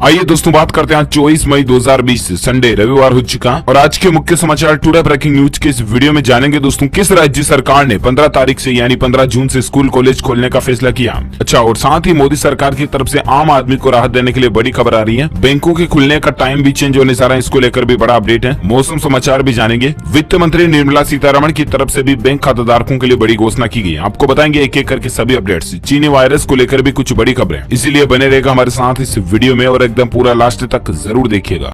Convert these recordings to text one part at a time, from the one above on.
आइए दोस्तों बात करते हैं 24 मई 2020 संडे रविवार हो चुका और आज के मुख्य समाचार टुडे ब्रेकिंग न्यूज के इस वीडियो में जानेंगे दोस्तों किस राज्य सरकार ने 15 तारीख से यानी 15 जून से स्कूल कॉलेज खोलने का फैसला किया। अच्छा, और साथ ही मोदी सरकार की तरफ से आम आदमी को राहत देने के लिए बड़ी खबर आ रही है। बैंकों के खुलने का टाइम भी चेंज होने जा रहा है, इसको लेकर भी बड़ा अपडेट है। मौसम समाचार भी जानेंगे। वित्त मंत्री निर्मला सीतारमण की तरफ से भी बैंक खाताधारकों के लिए बड़ी घोषणा की गई। आपको बताएंगे एक एक करके सभी अपडेट्स। चीनी वायरस को लेकर भी कुछ बड़ी खबरें, इसीलिए बने रहेगा हमारे साथ इस वीडियो में और एकदम पूरा लास्ट तक जरूर देखिएगा।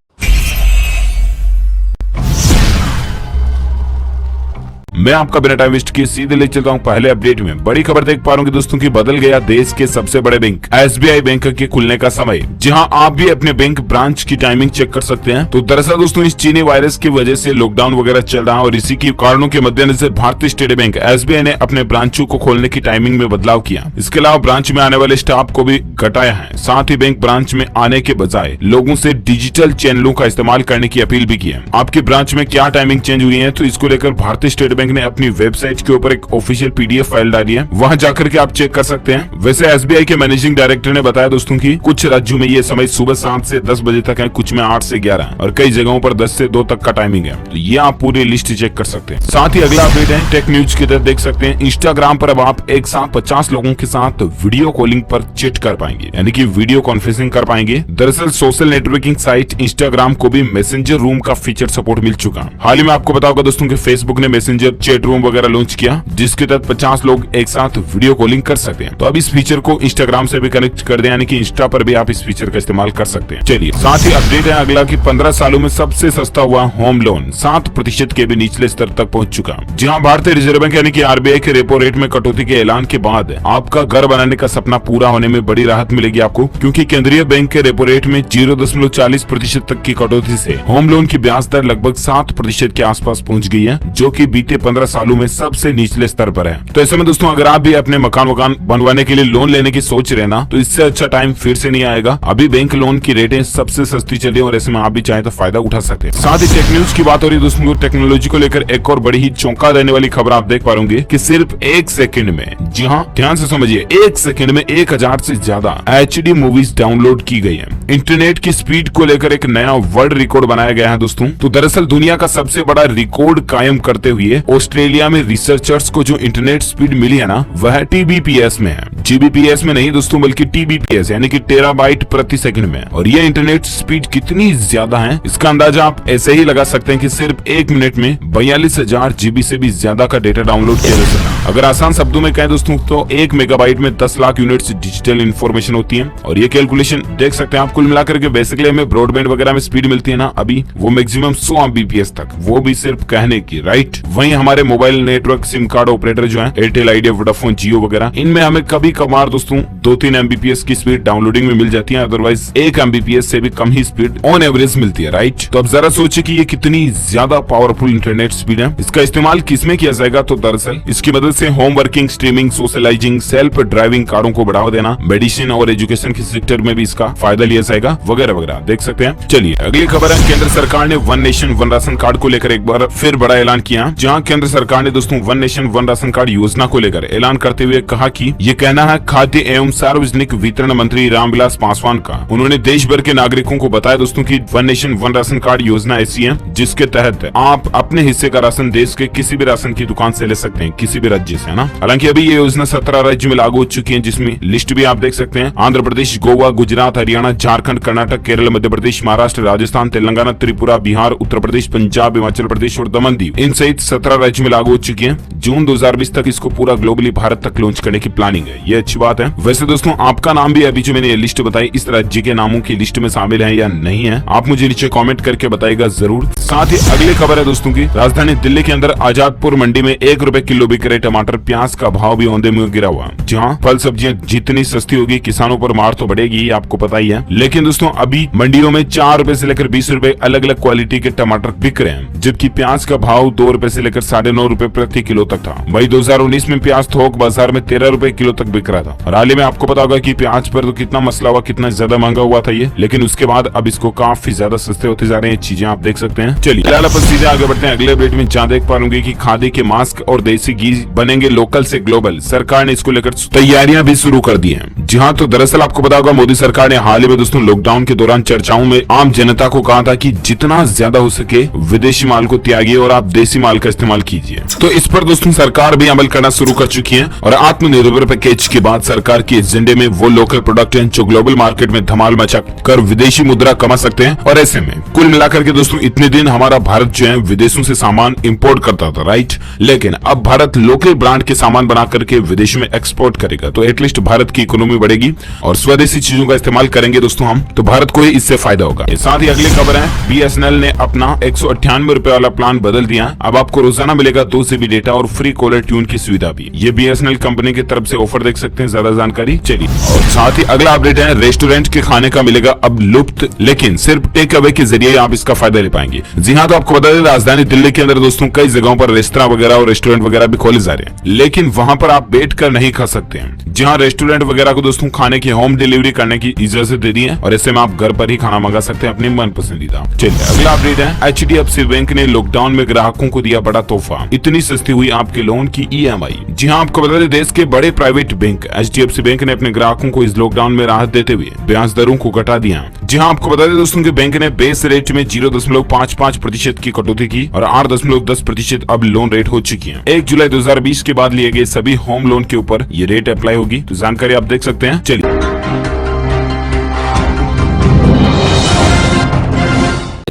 मैं आपका बिना टाइम वेस्ट किए सीधे ले चलता हूं पहले अपडेट में। बड़ी खबर देख पा रहे होंगे दोस्तों की बदल गया देश के सबसे बड़े बैंक SBI बैंक के खुलने का समय। जी हां, आप भी अपने बैंक ब्रांच की टाइमिंग चेक कर सकते हैं। तो दरअसल दोस्तों इस चीनी वायरस की वजह से लॉकडाउन वगैरह चल रहा है और इसी की कारणों के मद्देनजर भारतीय स्टेट बैंक SBI ने अपने ब्रांचों को खोलने की टाइमिंग में बदलाव किया। इसके अलावा ब्रांच में आने वाले स्टाफ को भी घटाया है। साथ ही बैंक ब्रांच में आने के बजाय लोगों से डिजिटल चैनलों का इस्तेमाल करने की अपील भी की है। आपकी ब्रांच में क्या टाइमिंग चेंज हुई है, तो इसको लेकर भारतीय स्टेट बैंक ने अपनी वेबसाइट के ऊपर एक ऑफिशियल PDF फाइल डाली है, वहां जाकर के आप चेक कर सकते हैं। वैसे SBI के मैनेजिंग डायरेक्टर ने बताया दोस्तों कि कुछ राज्यों में ये समय सुबह 7 से 10 बजे तक है, कुछ में 8 से 11 और कई जगहों पर 10 से 2 तक का टाइमिंग है। तो ये आप पूरी लिस्ट चेक कर सकते हैं। साथ ही अगला अपडेट है टेक न्यूज की तरफ देख सकते हैं। इंस्टाग्राम पर अब आप एक साथ 50 लोगों के साथ वीडियो कॉलिंग पर चैट कर पाएंगे, यानी कि वीडियो कॉन्फ्रेंसिंग कर पाएंगे। दरअसल सोशल नेटवर्किंग साइट इंस्टाग्राम को भी मैसेंजर रूम का फीचर सपोर्ट मिल चुका। हाल ही में आपको बताओगे दोस्तों की फेसबुक ने मैसेंजर चैट रूम वगैरह लॉन्च किया, जिसके तहत 50 लोग एक साथ वीडियो कॉलिंग कर सकते हैं। तो अब इस फीचर को इंस्टाग्राम से भी कनेक्ट कर दें, यानी कि इंस्टा पर भी आप इस फीचर का इस्तेमाल कर सकते हैं। चलिए साथ ही अपडेट है अगला कि 15 सालों में सबसे सस्ता हुआ होम लोन 7% के भी निचले स्तर तक पहुंच चुका। जहां भारतीय रिजर्व बैंक यानी कि RBI के रेपो रेट में कटौती के ऐलान के बाद आपका घर बनाने का सपना पूरा होने में बड़ी राहत मिलेगी आपको, क्योंकि केंद्रीय बैंक के रेपो रेट में 0.40% तक की कटौती से होम लोन की ब्याज दर लगभग 7% के आसपास पहुंच गई है, जो कि बीते 15 सालों में सबसे निचले स्तर पर है। तो ऐसे में दोस्तों अगर आप भी अपने मकान बनवाने के लिए लोन लेने की सोच रहे ना, तो इससे अच्छा टाइम फिर से नहीं आएगा। अभी बैंक लोन की रेटें सबसे सस्ती चली और ऐसे में आप भी चाहे तो फायदा उठा सकते हैं। साथ ही टेक न्यूज की बात हो रही है दोस्तों, टेक्नोलॉजी को लेकर एक और बड़ी ही चौंका देने वाली खबर आप देख पा रहे कि सिर्फ 1 सेकंड में, जी हाँ ध्यान से समझिए, 1 सेकंड में 1000 से ज्यादा HD मूवीज डाउनलोड की गई है। इंटरनेट की स्पीड को लेकर एक नया वर्ल्ड रिकॉर्ड बनाया गया है दोस्तों। तो दरअसल दुनिया का सबसे बड़ा रिकॉर्ड कायम करते हुए ऑस्ट्रेलिया में रिसर्चर्स को जो इंटरनेट स्पीड मिली है ना, वह TBPS में है। GBPS में नहीं दोस्तों, बल्कि TBPS यानी कि टेराबाइट प्रति सेकंड में। और ये इंटरनेट स्पीड कितनी ज्यादा है, इसका अंदाजा आप ऐसे ही लगा सकते हैं कि सिर्फ 1 मिनट में 42,000 GB से भी ज्यादा का डेटा डाउनलोड किया जा सकता है। अगर आसान शब्दों में कहें दोस्तों, तो 1 मेगाबाइट में 10 लाख यूनिट्स डिजिटल इन्फॉर्मेशन होती है। और ये कैलकुलेशन देख सकते हैं आप, कुल मिलाकर के बेसिकली हमें ब्रॉडबैंड वगैरह में स्पीड मिलती है ना अभी, वो मैक्सिमम 100 Mbps तक, वो भी सिर्फ कहने की, राइट। वहीं हमारे mobile network SIM card operator जो है एयरटेल, आइडिया, वोडाफोन, जियो वगैरह, इनमें हमें कभी कभार दोस्तों 2-3 Mbps की स्पीड डाउनलोडिंग में मिल जाती है, अदरवाइज 1 Mbps से भी कम ही स्पीड ऑन एवरेज मिलती है, राइट। तो अब जरा सोचिए कि ये कितनी ज्यादा पावरफुल इंटरनेट स्पीड है। इसका इस्तेमाल किसमें किया जाएगा, तो दरअसल इसकी मदद से home working, streaming, socialising, self driving कारों को बढ़ावा देना, मेडिसिन और एजुकेशन के सेक्टर में भी इसका फायदा लिया जाएगा, वगैरह वगैरह, देख सकते हैं। चलिए अगली खबर है, केंद्र सरकार ने one nation one ration card को लेकर एक बार फिर बड़ा ऐलान किया। जहाँ केंद्र सरकार ने दोस्तों one nation one ration card योजना को लेकर ऐलान करते हुए कहा कि ये कहना है खाद्य एवं सार्वजनिक वितरण मंत्री रामविलास पासवान का। उन्होंने देश भर के नागरिकों को बताया दोस्तों कि one nation one ration card योजना ऐसी है जिसके तहत आप अपने हिस्से का राशन देश के किसी भी राशन की दुकान से ले सकते हैं, किसी भी राज्य से, है ना। हालांकि अभी ये योजना 17 राज्यों में लागू हो चुकी है, जिसमें लिस्ट भी आप देख सकते हैं। आंध्र प्रदेश, गोवा, गुजरात, हरियाणा, झारखंड, कर्नाटक, केरल, मध्य प्रदेश, महाराष्ट्र, राजस्थान, तेलंगाना, त्रिपुरा, बिहार, उत्तर प्रदेश, पंजाब, हिमाचल प्रदेश और दमन दीव, इन सहित 17 राज्यों में लागू हो चुकी है। जून 2020 तक इसको पूरा ग्लोबली भारत तक लॉन्च करने की प्लानिंग है, ये अच्छी बात है। वैसे दोस्तों आपका नाम भी अभी जो मैंने ये लिस्ट बताई इस राज्य के नामों की लिस्ट में शामिल है या नहीं है, आप मुझे नीचे कमेंट करके बताइएगा जरूर। साथ ही अगली खबर है दोस्तों की, राजधानी दिल्ली के अंदर आजादपुर मंडी में 1 रुपए किलो बिक रहे टमाटर, प्याज का भाव भी औंधे मुंह गिरा हुआ। जहाँ फल सब्जियां जितनी सस्ती होगी किसानों पर मार तो बढ़ेगी, आपको पता ही है। लेकिन दोस्तों अभी मंडियों में 4 रुपए से लेकर 20 रुपए अलग अलग क्वालिटी के टमाटर बिक रहे हैं, जबकि प्याज का भाव 2 रुपए से लेकर 9.5 रुपए प्रति किलो तक था। मई 2019 में प्याज थोक बाजार में 13 रुपए किलो तक बिक रहा था। और हाल ही में आपको पता होगा कि प्याज पर तो कितना मसला हुआ, कितना ज्यादा महंगा हुआ था ये, लेकिन उसके बाद अब इसको काफी ज्यादा सस्ते होते जा रहे हैं चीजें, आप देख सकते हैं। चलिए फिलहाल अपन सीधे आगे बढ़ते हैं अगले अपडेट में, जहाँ देख पाएंगे कि खादी के मास्क और देसी घी बनेंगे लोकल से ग्लोबल। सरकार ने इसको लेकर तैयारियां भी शुरू कर दी है। जी हाँ, तो दरअसल आपको पता होगा मोदी सरकार ने हाल ही में दोस्तों लॉकडाउन के दौरान चर्चाओं में आम जनता को कहा था कि जितना ज्यादा हो सके विदेशी माल को त्यागिए और आप देसी माल का इस्तेमाल कीजिए। तो इस पर दोस्तों सरकार भी अमल करना शुरू कर चुकी है और आत्मनिर्भर पैकेज के बाद सरकार के एजेंडे में वो लोकल प्रोडक्ट हैं जो ग्लोबल मार्केट में धमाल मचा कर विदेशी मुद्रा कमा सकते हैं। और ऐसे में कुल मिलाकर के दोस्तों इतने दिन हमारा भारत जो है विदेशों से सामान इंपोर्ट करता था, राइट, लेकिन अब भारत लोकल ब्रांड के सामान बना करके विदेशों में एक्सपोर्ट करेगा। तो एटलीस्ट भारत की इकोनॉमी बढ़ेगी और स्वदेशी चीजों का इस्तेमाल करेंगे दोस्तों हम, तो भारत को इससे फायदा होगा। साथ ही अगली खबर है, BSNL ने अपना 198 रुपए वाला प्लान बदल दिया। अब आपको रोजाना मिलेगा 2 GB डेटा और फ्री कॉलर ट्यून की सुविधा भी। ये BSNL कंपनी की तरफ से ऑफर देख सकते हैं, ज्यादा जानकारी। चलिए और साथ ही अगला अपडेट है, रेस्टोरेंट के खाने का मिलेगा अब लुप्त, लेकिन सिर्फ टेक अवे के जरिए आप इसका फायदा ले पाएंगे। जी हाँ, तो आपको बता दें राजधानी दिल्ली के अंदर दोस्तों कई जगहों पर रेस्तरां वगैरह और रेस्टोरेंट वगैरह भी खोले जा रहे हैं, लेकिन वहां पर आप बैठ कर नहीं खा सकते हैं। जहाँ रेस्टोरेंट वगैरह को दोस्तों खाने की होम डिलीवरी करने की इजाजत दे दी है और ऐसे में आप घर पर ही खाना मंगा सकते हैं अपनी मन पसंदीदा। चलिए अगला अपडेट है, HDFC बैंक ने लॉकडाउन में ग्राहकों को दिया बड़ा तोहफा, इतनी सस्ती हुई आपके लोन की EMI। जी हाँ, आपको बता दें देश के बड़े प्राइवेट बैंक HDFC बैंक ने अपने ग्राहकों को इस लॉकडाउन में राहत देते हुए ब्याज दरों को घटा दिया। जी हाँ, आपको बता दें दोस्तों कि बैंक ने बेस रेट में 0.55% की कटौती की और 8.10% अब लोन रेट हो चुकी है। 1 जुलाई 2020 के बाद लिए गए सभी होम लोन के ऊपर ये रेट अप्लाई होगी। तो जानकारी आप देख सकते हैं। चलिए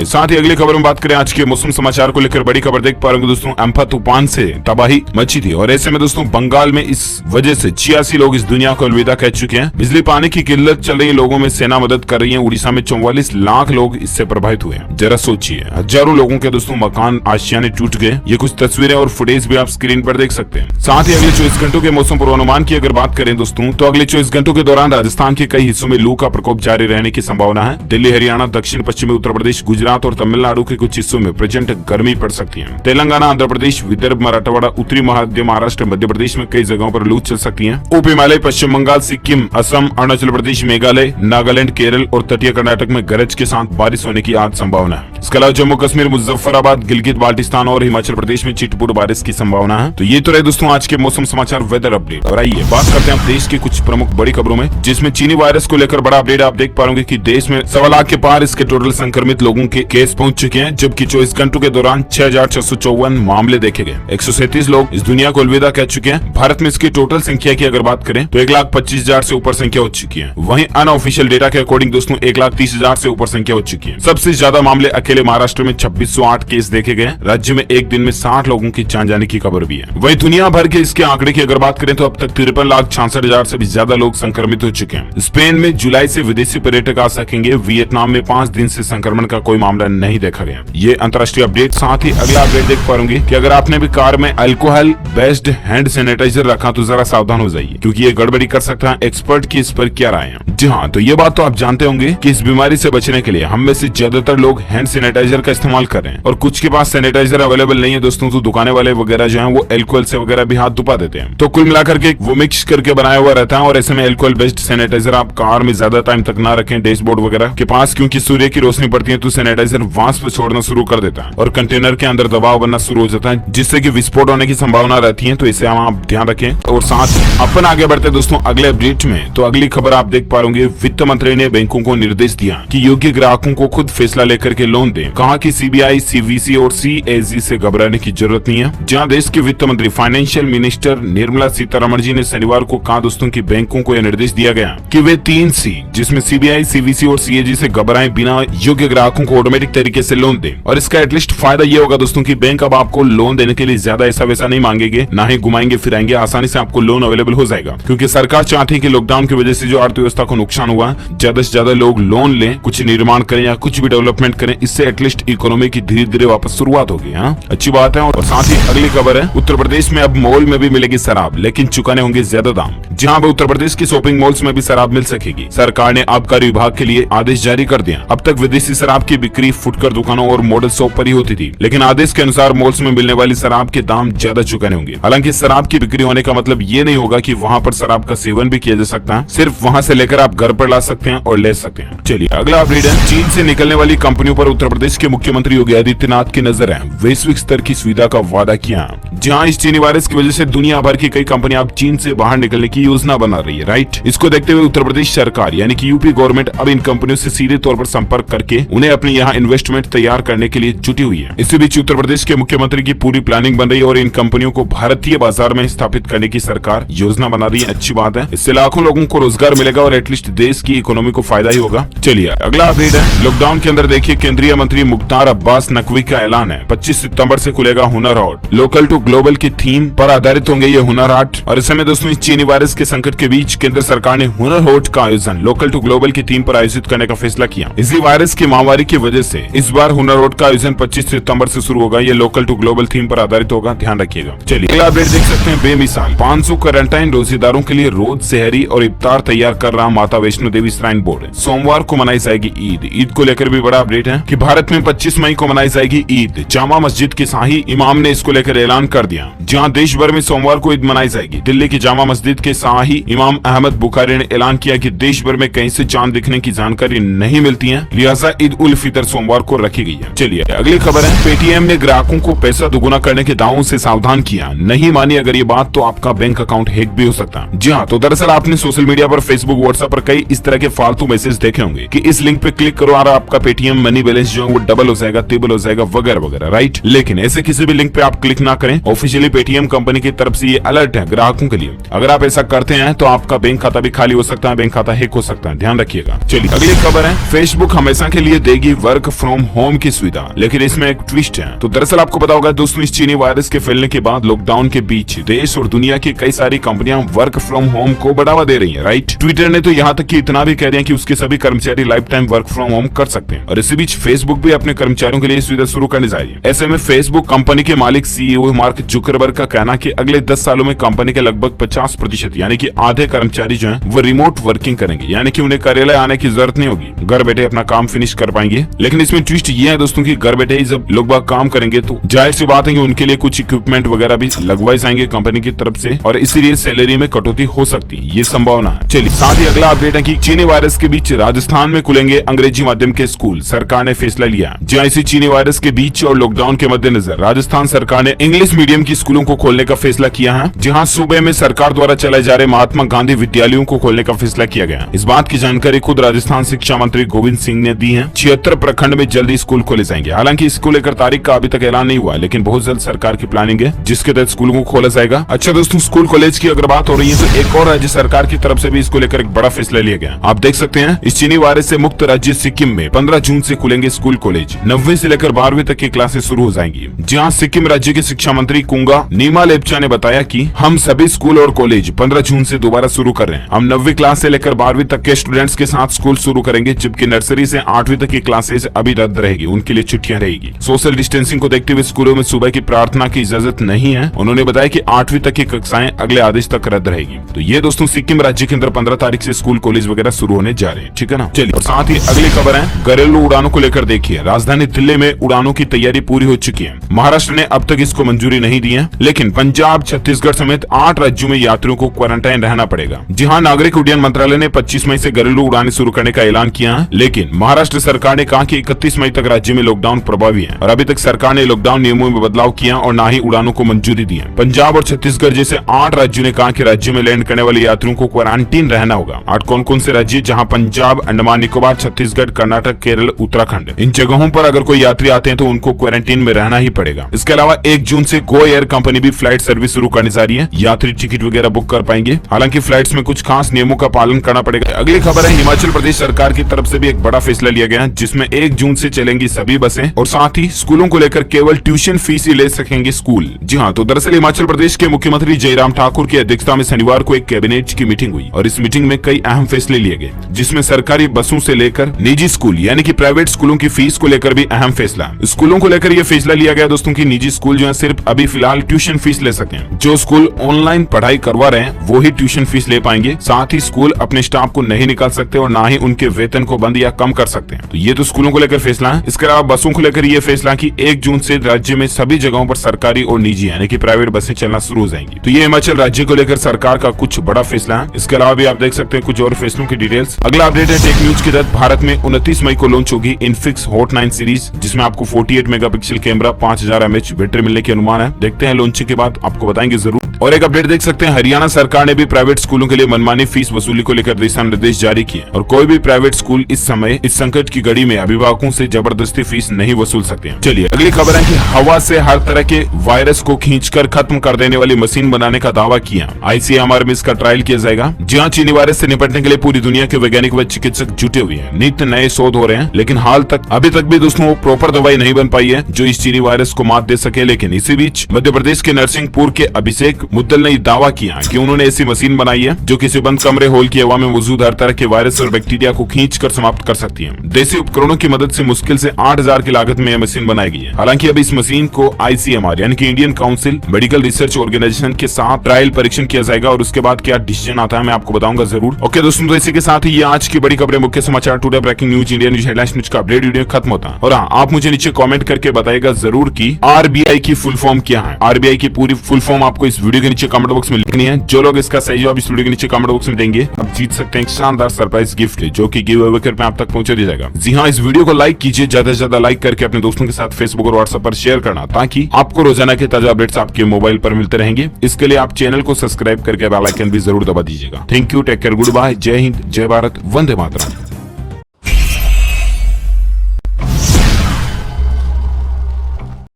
साथ ही अगली खबर में बात करें आज के मौसम समाचार को लेकर, बड़ी खबर देख पा रहे होंगे दोस्तों, अम्फा तूफान से तबाही मची थी और ऐसे में दोस्तों बंगाल में इस वजह से 86 लोग इस दुनिया को अलविदा कह चुके हैं। बिजली पानी की किल्लत चल रही है, लोगों में सेना मदद कर रही है। उड़ीसा में 44 लाख लोग इससे प्रभावित हुए हैं। जरा सोचिए, हजारों लोगों के दोस्तों मकान आशियाने टूट गए। ये कुछ तस्वीरें और फुटेज भी आप स्क्रीन पर देख सकते हैं। साथ ही अगले 24 घंटों के मौसम पूर्वानुमान की अगर बात करें दोस्तों, तो अगले 24 घंटों के दौरान राजस्थान के कई हिस्सों में लू का प्रकोप जारी रहने की संभावना है। दिल्ली, हरियाणा, दक्षिण पश्चिमी उत्तर प्रदेश, गुजरात और तमिलनाडु के कुछ हिस्सों में प्रचंड गर्मी पड़ सकती है। तेलंगाना, आंध्र प्रदेश, विदर्भ, मराठवाड़ा, उत्तरी मध्य महाराष्ट्र, मध्य प्रदेश में कई जगहों पर लू चल सकती है। उप हिमालय, पश्चिम बंगाल, सिक्किम, असम, अरुणाचल प्रदेश, मेघालय, नागालैंड, केरल और तटीय कर्नाटक में गरज के साथ बारिश होने की आज संभावना है। इसके अलावा जम्मू कश्मीर, मुजफ्फराबाद, गिलगित बाल्टिस्तान और हिमाचल प्रदेश में छिटपुट बारिश की संभावना है। तो ये तो रहे दोस्तों आज के मौसम समाचार वेदर अपडेट। और आइए बात करते हैं देश की कुछ प्रमुख बड़ी खबरों में, जिसमें चीनी वायरस को लेकर बड़ा अपडेट। आप देख पाएंगे कि देश में 1.25 लाख के पार इसके टोटल संक्रमित लोगों के केस पहुंच चुके हैं, जबकि 24 घंटों के दौरान 6,654 मामले देखे गए। 137 लोग इस दुनिया को अलविदा कह चुके हैं। भारत में इसकी टोटल संख्या की अगर बात करें तो 1,25,000 से ऊपर संख्या हो चुकी है। वहीं अनऑफिशियल डेटा के अकॉर्डिंग दोस्तों 1,30,000 से ऊपर संख्या हो चुकी है। सबसे ज्यादा मामले अकेले महाराष्ट्र में 2608 केस देखे गए। राज्य में एक दिन में 60 लोगों की जान जाने की खबर भी है। वहीं दुनिया भर के इसके आंकड़े की अगर बात करें तो अब तक 53,66,000 से भी ज्यादा लोग संक्रमित हो चुके हैं। स्पेन में जुलाई से विदेशी पर्यटक आ सकेंगे। वियतनाम में 5 दिन से संक्रमण का कोई मामला नहीं देखा गया। ये अंतर्राष्ट्रीय अपडेट। साथ ही अगला अपडेट देख पाएंगे कि अगर आपने भी कार में अल्कोहल बेस्ड हैंड सैनिटाइजर रखा तो जरा सावधान हो जाइए, क्योंकि ये गड़बड़ी कर सकता है। एक्सपर्ट की इस पर क्या राय है? जी हाँ, तो ये बात तो आप जानते होंगे कि इस बीमारी से बचने के लिए हम में से ज्यादातर लोग हैंड सैनिटाइजर का इस्तेमाल कर रहे हैं और कुछ के पास सैनिटाइजर अवेलेबल नहीं है दोस्तों, तो दुकाने वाले वगैरह जो है वो अल्कोहल से वगैरह भी हाथ धुपा देते हैं। तो कुल मिलाकर के वो मिक्स करके बनाया हुआ रहता है और ऐसे में अल्कोहल बेस्ड सैनिटाइजर आप कार में ज्यादा टाइम तक ना रखें डैशबोर्ड वगैरह के पास, क्योंकि सूर्य की रोशनी पड़ती है तो सैनिटाइजर वाष्प छोड़ना शुरू कर देता है और कंटेनर के अंदर दबाव बनना शुरू हो जाता है, जिससे कि विस्फोट होने की संभावना रहती है। तो इसे आप ध्यान रखें। और साथ अपन आगे बढ़ते दोस्तों अगले अपडेट में। तो अगली खबर आप देख पाएंगे, वित्त मंत्री ने बैंकों को निर्देश दिया कि योग्य ग्राहकों को खुद फैसला लेकर के लोन दें। कहा कि CBI, CVC और CAG से घबराने की जरूरत नहीं है। जहां देश के वित्त मंत्री फाइनेंशियल मिनिस्टर निर्मला सीतारमण जी ने शनिवार को कहा दोस्तों कि बैंकों को यह निर्देश दिया गया कि वे 3 C जिसमें CBI, CVC और CAG से घबराए बिना योग्य ग्राहकों को ऑटोमेटिक तरीके से लोन दें। और इसका एटलीस्ट फायदा ये होगा दोस्तों कि बैंक अब आपको लोन देने के लिए ज्यादा ऐसा वैसा नहीं मांगेंगे, ना ही घुमाएंगे फिराएंगे, आसानी से आपको लोन अवेलेबल हो जाएगा। क्योंकि सरकार चाहती है कि लॉकडाउन की वजह से जो अर्थव्यवस्था को नुकसान हुआ, ज्यादा से ज्यादा लोग लोन लें, कुछ निर्माण करें या कुछ भी डेवलपमेंट करें। इससे एटलीस्ट इकोनॉमी की धीरे धीरे वापस शुरुआत होगी। हाँ, अच्छी बात है। और साथ ही अगली खबर है, उत्तर प्रदेश में अब मॉल में भी मिलेगी शराब, लेकिन चुकाने होंगे ज्यादा दाम। जहाँ अब उत्तर प्रदेश की शॉपिंग मॉल्स में भी शराब मिल सकेगी। सरकार ने आबकारी विभाग के लिए आदेश जारी कर दिया। अब तक विदेशी शराब की बिक्री फुटकर दुकानों और मॉडल शॉप पर ही होती थी, लेकिन आदेश के अनुसार मॉल्स में मिलने वाली शराब के दाम ज्यादा चुकाने होंगे। हालांकि शराब की बिक्री होने का मतलब ये नहीं होगा कि वहाँ पर शराब का सेवन भी किया जा सकता है, सिर्फ वहाँ से लेकर आप घर पर ला सकते हैं और ले सकते हैं। चलिए अगला अपडेट है, चीन से निकलने वाली कंपनियों पर उत्तर प्रदेश के मुख्यमंत्री योगी आदित्यनाथ की नजर है। वैश्विक स्तर की सुविधा का वादा किया, जहाँ इस चीनी वायरस की वजह से दुनिया भर की कई कंपनियां अब चीन से बाहर निकलने की योजना बना रही है, राइट। इसको देखते हुए उत्तर प्रदेश सरकार यानी कि यूपी गवर्नमेंट अब इन कंपनियों से सीधे तौर पर संपर्क करके उन्हें अपने यहाँ इन्वेस्टमेंट तैयार करने के लिए जुटी हुई है। इसी बीच उत्तर प्रदेश के मुख्यमंत्री की पूरी प्लानिंग बन रही है और इन कंपनियों को भारतीय बाजार में स्थापित करने की सरकार योजना बना रही है। अच्छी बात है, इससे लाखों लोगों को रोजगार मिलेगा और एटलीस्ट देश की इकोनॉमी को फायदा ही होगा। चलिए अगला अपडेट है, लॉकडाउन के अंदर देखिए केंद्रीय मंत्री मुख्तार अब्बास नकवी का ऐलान है, 25 सितंबर से खुलेगा Hunar Haat. Local to global की थीम पर आधारित होंगे ये हुनर हाट। और इस समय दोस्तों इस चीनी वायरस के संकट के बीच केंद्र सरकार ने हुनर हाट का आयोजन लोकल टू ग्लोबल की थीम पर आयोजित करने का फैसला किया। इसी वायरस की महामारी की वजह से इस बार हुनर हाट का आयोजन 25 सितंबर से शुरू होगा। ये लोकल टू ग्लोबल थीम पर आधारित होगा, ध्यान रखिएगा। चलिए अगला अपडेट देख सकते हैं, बेमिसाल 500 क्वारंटाइन रोजेदारों के लिए रोज सेहरी और इफ्तार तैयार कर रहा माता वैष्णो देवी श्राइन बोर्ड। सोमवार को मनाई जाएगी ईद। ईद को लेकर भी बड़ा अपडेट है कि भारत में 25 मई को मनाई जाएगी ईद। जामा मस्जिद के शाही इमाम ने इसको लेकर ऐलान कर दिया, जहां देश भर में सोमवार को ईद मनाई जाएगी। दिल्ली की जामा मस्जिद के शाही इमाम अहमद बुखारी ने ऐलान किया कि देश भर में कहीं से चांद दिखने की जानकारी नहीं मिलती है, लिहाजा ईद उल फितर सोमवार को रखी गई है। चलिए अगली खबर है, पेटीएम ने ग्राहकों को पैसा दुगुना करने के दावों से सावधान किया। नहीं मानी अगर ये बात तो आपका बैंक अकाउंट हैक भी हो सकता है। जी हाँ, तो दरअसल आपने सोशल मीडिया पर, फेसबुक, व्हाट्सएप पर कई इस तरह के फालतू मैसेज देखे होंगे कि इस लिंक पे क्लिक करो और आपका पेटीएम मनी बैलेंस जो है वो डबल हो जाएगा, ट्रिपल हो जाएगा, वगैरह वगैरह, राइट। लेकिन ऐसे किसी भी लिंक पे आप क्लिक ना करें। ऑफिशियली पेटीएम कंपनी की तरफ से ये अलर्ट है ग्राहकों के लिए। अगर आप ऐसा करते हैं तो आपका बैंक खाता भी खाली हो सकता है, बैंक खाता हैक हो सकता है, ध्यान रखिएगा। चलिए अगली खबर है, फेसबुक हमेशा के लिए देगी वर्क फ्रॉम होम की सुविधा, लेकिन इसमें एक ट्विस्ट है। तो दरअसल आपको पता होगा दोस्तों, इस चीनी वायरस के फैलने के बाद लॉकडाउन के बीच देश और दुनिया की कई सारी कंपनियां वर्क फ्रॉम होम को बढ़ावा दे रही है, राइट। ट्विटर ने तो यहाँ तक कि इतना भी कह दिया कि उसके सभी कर्मचारी life time work from home कर सकते हैं। और इसी बीच फेसबुक भी अपने कर्मचारियों के लिए सुविधा शुरू करने जा रही है। ऐसे में फेसबुक कंपनी के मालिक सीईओ मार्क जुकरबर्ग का कहना कि अगले 10 सालों में कंपनी के लगभग 50% यानी कि आधे कर्मचारी जो हैं वो रिमोट वर्किंग करेंगे, यानी कि उन्हें कार्यालय आने की जरूरत नहीं होगी, घर बैठे अपना काम फिनिश कर पाएंगे। लेकिन इसमें ट्विस्ट ये है दोस्तों कि घर बैठे ही जब लोग बाग काम करेंगे तो जाहिर सी बात है कि उनके लिए कुछ इक्विपमेंट वगैरह भी लगवाए जाएंगे कंपनी की तरफ से, और इसीलिए सैलरी में कटौती हो सकती है, ये संभावना है। चलिए साथ ही अगला अपडेट है कि चीनी वायरस के बीच राजस्थान में खुलेंगे अंग्रेजी माध्यम के स्कूल। सरकार ने फैसला लिया, जहां इसी चीनी वायरस के बीच और लॉकडाउन के मद्देनजर राजस्थान सरकार ने इंग्लिश मीडियम की स्कूलों को खोलने का फैसला किया है। जहां सूबे में सरकार द्वारा चलाए जा रहे महात्मा गांधी विद्यालयों को खोलने का फैसला किया गया। इस बात की जानकारी खुद राजस्थान शिक्षा मंत्री गोविंद सिंह ने दी है। 76 प्रखंड में जल्दी स्कूल खोले जाएंगे। हालांकि इसको लेकर तारीख का अभी तक ऐलान नहीं हुआ, लेकिन बहुत जल्द सरकार की प्लानिंग है जिसके तहत स्कूलों को खोला जाएगा। अच्छा दोस्तों, स्कूल कॉलेज की अगर बात हो रही है तो एक और राज्य सरकार की तरफ से भी इसको लेकर एक बड़ा फैसला लिया गया। आप देख सकते हैं, इस चीनी वायरस से मुक्त राज्य सिक्किम में 15 जून से खुलेंगे स्कूल कॉलेज। 9वीं से लेकर 12वीं तक की क्लासेस शुरू हो जाएंगी। जहां सिक्किम राज्य के शिक्षा मंत्री कुंगा नीमा लेप्चा ने बताया कि हम सभी स्कूल और कॉलेज 15 जून से दोबारा शुरू कर रहे हैं। हम 9वीं क्लास से लेकर 12वीं तक के स्टूडेंट्स के साथ स्कूल शुरू करेंगे, जबकि नर्सरी से 8वीं तक की क्लासेस अभी रद्द रहेगी, उनके लिए छुट्टियां रहेगी। सोशल डिस्टेंसिंग को देखते हुए स्कूलों में सुबह की प्रार्थना की इजाजत नहीं है। उन्होंने बताया कि 8वीं तक की कक्षाएं अगले आदेश तक रद्द रहेगी। तो ये दोस्तों सिक्किम राज्य के अंदर 15 तारीख से स्कूल कॉलेज वगैरह शुरू होने जा रहे हैं, ठीक है ना। चलिए और साथ ही अगली खबर है, घरेलू उड़ानों को लेकर देखिए, राजधानी दिल्ली में उड़ानों की तैयारी पूरी हो चुकी है। महाराष्ट्र ने अब तक इसको मंजूरी नहीं दी है, लेकिन पंजाब, छत्तीसगढ़ समेत 8 राज्यों में यात्रियों को क्वारंटाइन रहना पड़ेगा। जी हाँ, नागरिक उड्डयन मंत्रालय ने 25 मई से घरेलू उड़ानें शुरू करने का ऐलान किया है, लेकिन महाराष्ट्र सरकार ने कहा कि 31 मई तक राज्य में लॉकडाउन प्रभावी है और अभी तक सरकार ने लॉकडाउन नियमों में बदलाव किया और न ही उड़ानों को मंजूरी दी है। पंजाब और छत्तीसगढ़ जैसे 8 राज्यों ने कहा कि राज्य में लैंड करने वाले यात्रियों को क्वारंटीन रहना होगा। 8 कौन कौन से राज्य, जहां पंजाब, अंडमान निकोबार, छत्तीसगढ़, कर्नाटक, केरल, उत्तराखंड, इन जगहों पर अगर कोई यात्री आते हैं तो उनको क्वारंटीन में रहना ही पड़ेगा। इसके अलावा 1 जून से गो एयर कंपनी भी फ्लाइट सर्विस शुरू करने जा रही है। यात्री टिकट वगैरह बुक कर पाएंगे, हालांकि फ्लाइट्स में कुछ खास नियमों का पालन करना पड़ेगा। अगली खबर है, हिमाचल प्रदेश सरकार की तरफ से भी एक बड़ा फैसला लिया गया है, जिसमें 1 जून से चलेंगी सभी बसें और साथ ही स्कूलों को लेकर केवल ट्यूशन फीस ही ले सकेंगे स्कूल। जी हाँ, तो दरअसल हिमाचल प्रदेश के मुख्यमंत्री जयराम ठाकुर की अध्यक्षता में शनिवार को एक कैबिनेट की मीटिंग हुई और इस मीटिंग में कई अहम फैसले लिए गए, जिसमें सरकारी बसों से लेकर निजी स्कूल यानी कि प्राइवेट स्कूलों की फीस को लेकर भी अहम फैसला। स्कूलों को लेकर यह फैसला लिया गया दोस्तों की निजी स्कूल जो है सिर्फ अभी फिलहाल ट्यूशन फीस ले सकते हैं। जो स्कूल ऑनलाइन पढ़ाई करवा रहे हैं वो ही ट्यूशन फीस ले पाएंगे। साथ ही स्कूल अपने स्टाफ को नहीं निकाल सकते और ना ही उनके वेतन को बंद या कम कर सकते हैं। तो ये तो स्कूल स्कूलों को लेकर फैसला है। इसके अलावा बसों को लेकर ये फैसला कि 1 जून से राज्य में सभी जगहों पर सरकारी और निजी यानी कि प्राइवेट बसें चलना शुरू हो जाएंगी। तो ये हिमाचल राज्य को लेकर सरकार का कुछ बड़ा फैसला है। इसके अलावा भी आप देख सकते हैं कुछ और फैसलों की डिटेल्स। अगला अपडेट है टेक न्यूज के तहत भारत में 29 मई को लॉन्च होगी इनफिक्स हॉट 9 सीरीज, जिसमें आपको 48 मेगापिक्सल कैमरा 5000 mAh बैटरी मिलने के अनुमान है। देखते हैं लॉन्चिंग के बाद आपको बताएंगे जरूर। और एक अपडेट देख सकते हैं हरियाणा सरकार ने भी प्राइवेट स्कूलों के लिए मनमानी फीस वसूली को लेकर दिशा निर्देश जारी किए और कोई भी प्राइवेट स्कूल इस समय इस संकट की घड़ी में अभिभावकों से जबरदस्ती फीस नहीं वसूल सकते हैं। चलिए अगली खबर है कि हवा से हर तरह के वायरस को खींचकर खत्म कर देने वाली मशीन बनाने का दावा किया। ICMR में इसका ट्रायल किया जाएगा। जी हाँ, चीनी वायरस से निपटने के लिए पूरी दुनिया के वैज्ञानिक व चिकित्सक जुटे हुए हैं। नित्य नए शोध हो रहे हैं, लेकिन हाल तक अभी तक भी दोस्तों प्रॉपर दवाई नहीं बन पाई है जो इस चीनी वायरस को मात दे सके। लेकिन इसी बीच मध्य प्रदेश के नरसिंहपुर के अभिषेक मुद्दल ने दावा किया कि उन्होंने ऐसी मशीन बनाई है जो किसी बंद कमरे हॉल की हवा में मौजूद हर तरह के वायरस और बैक्टीरिया को खींचकर समाप्त कर सकती है। देसी उपकरणों की मदद से मुश्किल से 8000 की लागत में यह मशीन बनाई गई है। हालांकि अब इस मशीन को ICMR यानी कि Indian council medical research organisation के साथ ट्रायल परीक्षण किया जाएगा और उसके बाद क्या डिसीजन आता है मैं आपको बताऊंगा जरूर। ओके दोस्तों, तो इसी के साथ ही ये आज की बड़ी खबरें, मुख्य समाचार, today breaking news, India news headlines news का अपडेट वीडियो खत्म होता है। और हाँ, आप मुझे नीचे कमेंट करके बताइएगा जरूर कि RBI की फुल फॉर्म क्या है। RBI की पूरी फुल फॉर्म आपको इस वीडियो के नीचे कमेंट बॉक्स में लिखनी है। जो लोग इसका सही जवाब इस वीडियो के नीचे कमेंट बॉक्स में देंगे आप जीत सकते हैं शानदार सरप्राइज गिफ्ट जो कि गिव अवे करके आप तक पहुंचा दिया जाएगा। जी हाँ, इस वीडियो को लाइक कीजिए, ज्यादा से ज्यादा लाइक करके अपने दोस्तों के साथ फेसबुक और व्हाट्सएप पर शेयर करना, ताकि आपको रोजाना के ताजा अपडेट्स आपके मोबाइल पर मिलते रहेंगे। इसके लिए आप चैनल को सब्सक्राइब करके बेल आइकन भी जरूर दबा दीजिएगा। Thank you, take care, good bye, जय हिंद, जय भारत, वंदे मातरम।